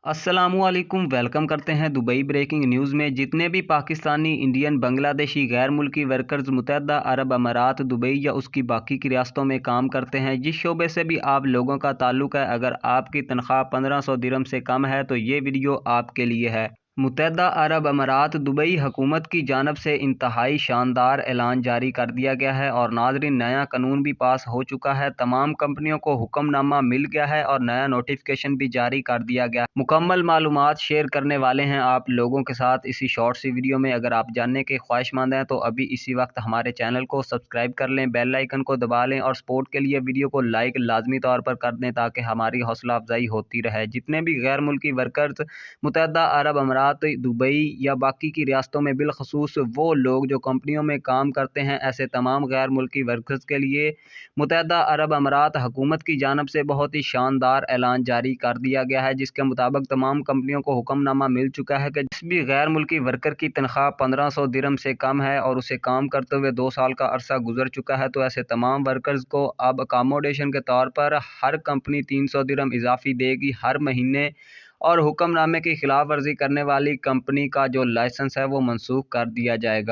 अस्सलामुअलैकुम। वेलकम करते हैं दुबई ब्रेकिंग न्यूज़ में। जितने भी पाकिस्तानी, इंडियन, बांग्लादेशी गैर मुल्की वर्कर्स मुत्तहदा अरब अमारात, दुबई या उसकी बाकी की रियासतों में काम करते हैं, जिस शोबे से भी आप लोगों का ताल्लुक है, अगर आपकी तनख्वाह 1500 दिरहम से कम है तो ये वीडियो आपके लिए है। मुत्तहदा अरब अमारात दुबई हुकूमत की जानब से इंतहाई शानदार ऐलान जारी कर दिया गया है और नाज़रीन, नया कानून भी पास हो चुका है। तमाम कंपनियों को हुक्मनामा मिल गया है और नया नोटिफिकेशन भी जारी कर दिया गया। मुकम्मल मालूमात शेयर करने वाले हैं आप लोगों के साथ इसी शॉर्ट सी वीडियो में। अगर आप जानने के ख्वाहिशमंद हैं तो अभी इसी वक्त हमारे चैनल को सब्सक्राइब कर लें, बेल आइकन को दबा लें और सपोर्ट के लिए वीडियो को लाइक लाजमी तौर पर कर दें ताकि हमारी हौसला अफजाई होती रहे। जितने भी गैर मुल्की वर्कर्स मुत्तहदा अरब अमारात, दुबई या बाकी की रियासतों में, बिलखसूस वो लोग जो कंपनियों में काम करते हैं, ऐसे तमाम गैर मुल्की वर्कर्स के लिए मुत्तहदा अरब अमारात हुकूमत की जानब से बहुत ही शानदार ऐलान जारी कर दिया गया है, जिसके मुताबिक तमाम कंपनियों को हुक्मनामा मिल चुका है कि जिस भी गैर मुल्की वर्कर की तनख्वाह 1500 दिरहम से कम है और उसे काम करते हुए 2 साल का अरसा गुजर चुका है, तो ऐसे तमाम वर्कर्स को अब अकामोडेशन के तौर पर हर कंपनी 300 दिरहम इजाफी देगी हर महीने, और हुक्मनामे की खिलाफ वर्जी करने वाली कंपनी का जो लाइसेंस है वो मनसूख कर दिया जाएगा।